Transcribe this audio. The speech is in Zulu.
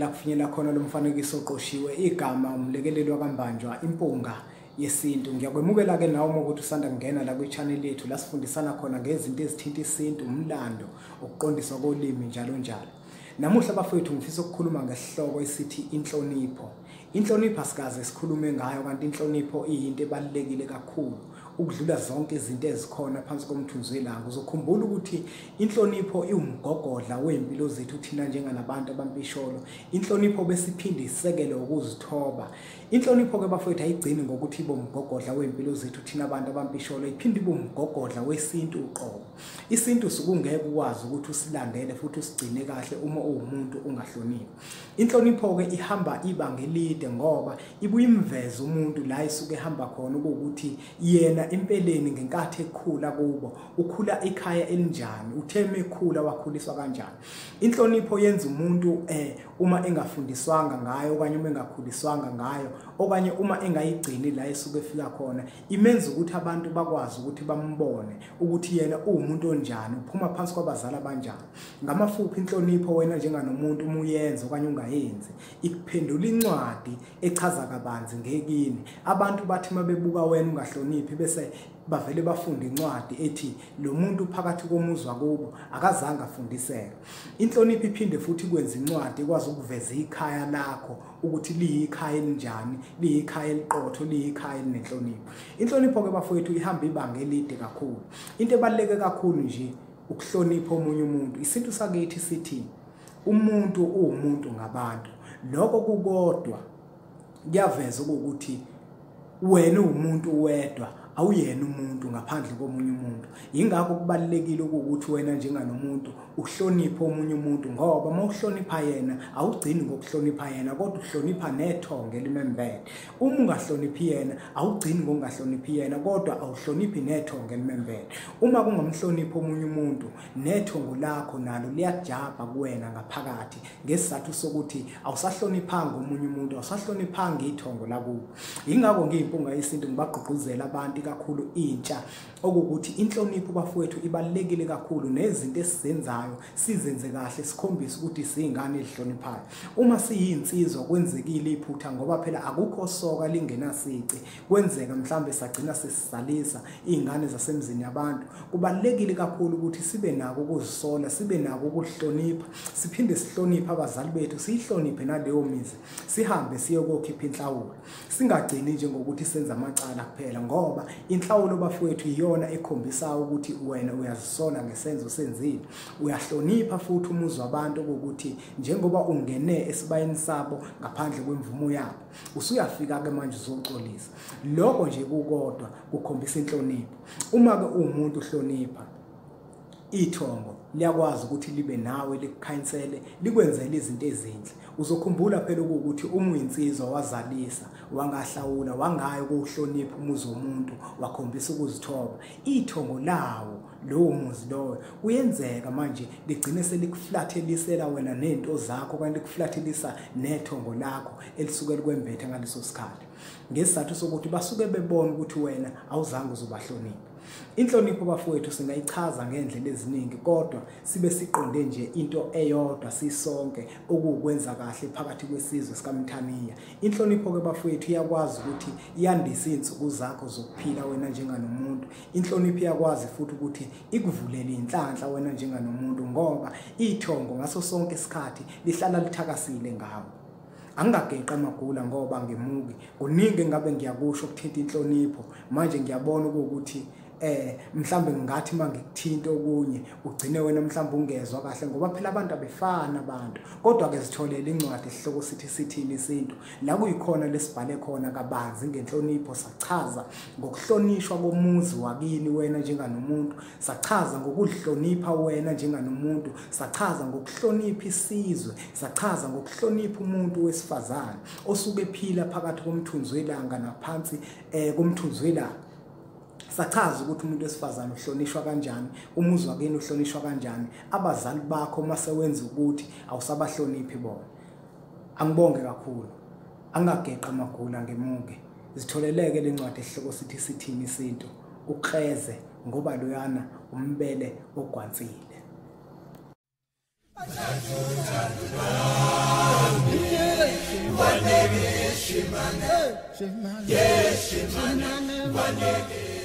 la kufinyela khona lo mfanekiso oqoshiwe igama umlekeleli wakambanjwa impunga yesintu. Ngiyakwemukela ke nawe ukuthi usanda kungena la kwi-channel yethu la sifundisana khona ngezinto ezithinta isintu, umlando, ukuqondiswa kolimi njalo njalo. Namuhla bafowethu ngifisa ukukhuluma ngesihloko esithi inhlonipho. Inhlonipho asikaze sikhulume ngayo, kanti inhlonipho iyinto ebalulekile kakhulu ukudlula zonke izinto ezikhona phansi komthunzi welanga. Uzokhumbula ukuthi inhlonipho iwumgogodla wempilo zethu thina njenganabantu abampisholo. Inhlonipho besiphinde isekele ukuzithoba. Inhlonipho ke bafowethu ayigcini ngokuthi ibe umgogodla wempilo zethu thina abantu abampisholo, iphinde ibe umgogodla wesintu uqobo. Isintu sokungeke ukwazi ukuthi usilandele futhi usigcine kahle uma uwumuntu ungahloniphi. Inhlonipho ke ihamba ibanga elide ngoba ibuye imveze umuntu la isuke ehamba khona ukuthi yena empeleni ngenkathi ekhula kubo ukhula ekhaya elinjani, utheme ekhula wakhuliswa kanjani. Inhlonipho yenza umuntu uma engafundiswanga ngayo okanye uma engakhuliswanga ngayo okanye uma engayigcini la esuke efika khona, imenza ukuthi abantu bakwazi ukuthi bambone ukuthi yena uwumuntu onjani, uphuma phansi kwabazali abanjani. Ngamafuphi inhlonipho wena njenganomuntu uma uyenza okanye ungayenzi ikuphendula incwadi echaza kabanzi ngekini. Abantu bathi mabebuka wena ungahloniphi bese bavele bafunda incwadi ethi lo muntu phakathi komuzi wakubo akazange afundiseke. Inhlonipho iphinde futhi kwenza incwadi ikwazi ukuveza ikhaya lakho ukuthi liyikhaya elinjani, liyikhaya eliqotho, liyikhaya elinenhlonipho. Inhlonipho ke bafowethu ihamba ibanga elide kakhulu. Into ebaluleke kakhulu nje ukuhlonipha omunye umuntu. Isintu sakithi sithi umuntu uwumuntu ngabantu. Lokho kukodwa kuyaveza ukuthi wena uwumuntu wedwa, awuyena umuntu ngaphandle komunye umuntu. Yingakho kubalulekile ukuthi wena njenganomuntu uhloniphe omunye umuntu, ngoba uma uhlonipha yena awugcini ngokuhlonipha yena kodwa uhlonipha nethonga elimembele. Uma ungahloniphi yena awugcini ngokungahloniphi yena kodwa awuhloniphi nethonga elimembele. Uma kungamhloniphi omunye umuntu nethongo lakho nalo liyajabha kuwena ngaphakathi ngesizathu sokuthi awusahloniphanga omunye umuntu, awusahloniphanga ithongo lakubo. Yingakho ngiyimpunga yesintu ngibagqugquzela abantu kakhulu intsha okuthi inhlonipho bafowethu ibalulekile kakhulu, nezinto esizenzayo sizenze kahle sikhombisa ukuthi siyingane ezihloniphayo. Uma siyinsizwa kwenzekile iphutha, ngoba phela akukho soka lingenasici, kwenzeka mhlambe sagcina sesisalisa izingane zasemzini yabantu, kubalulekile kakhulu ukuthi sibe nako ukuzisola, sibe nako ukuhlonipha, siphinde sihloniphe abazali bethu, sihloniphe naleyo mizi, sihambe siyokukhipha inhlawulo. Singagcini nje ngokuthi senza amacala kuphela, ngoba inhlawulo bafowethu iyona ekhombisa ukuthi wena uyazisola ngesenzo senzile, uyahlonipha futhi umuzi wabantu ukuthi njengoba ungene esibayeni sabo ngaphandle kwemvumo yabo usuyafika ke manje uzoxolisa. Lokho nje kukodwa kukhombisa inhlonipho. Uma ke umuntu uhlonipha, ithongo liyakwazi ukuthi libe nawe likukhanyisele, likwenzele izinto ezinhle. Uzokhumbula phela ukuthi uma uyinsizwa wazalisa, wangahlawula, wangayo ukuhlonipha umuzi womuntu, wakhombisa ukuzithoba, ithongo lawo lowo muzi lowo kuyenzeka manje ligcine selikuflathelisela wena nento zakho kanti likuflathelisa nethongo lakho elisuke likwembethe ngaleso sikhathi, ngesizathu sokuthi basuke bebona ukuthi wena awuzange uzobahlonipha. Inhlonipho bafowethu singayichaza ngendlela eziningi kodwa sibe siqonde nje into eyodwa sisonke okukwenza kahle phakathi kwesizwe sikaMthaniya. Inhlonipho ke bafowethu iyakwazi ukuthi yandise izinsuku zakho zokuphila wena njenganomuntu. Inhlonipho iyakwazi futhi ukuthi ikuvulele inhlanhla wena njenganomuntu, ngoba ithongo ngaso sonke isikhathi lihlala lithakasile ngawe. Angageqa amagula ngoba ngemuki kuningi ngabe ngiyakusho ukuthinta inhlonipho. Manje ngiyabona ukuthi mhlambe ngathi mangikuthinta okunye ugcine wena mhlambe ungezwa kahle, ngoba phela abantu abefana abantu. Kodwa ke sitholela incwadi esihloko sithi sithini isintu, la kuyikhona lesibhale khona kabanzi ngenhlonipho. Sachaza ngokuhlonishwa komuzi wakini wena njenganomuntu, sachaza ngokuhlonipha wena njenganomuntu, sachaza ngokuhlonipha isizwe, sachaza ngokuhlonipha umuntu wesifazane osuke ephila phakathi komthunzi welanga naphansi komthunzi welanga. Sachaza ukuthi umuntu wesifazane uhlonishwa kanjani, umuzi wakini uhlonishwa kanjani, abazali bakho mase wenza ukuthi awusabahloniphi bona. Angibonge kakhulu, angageqa amagula ngemuke. Zitholeleke lencwadi esihloko sithi sithini isintu, ukreze ngoba loyana umbele ogwansile. Shemane, Shemane,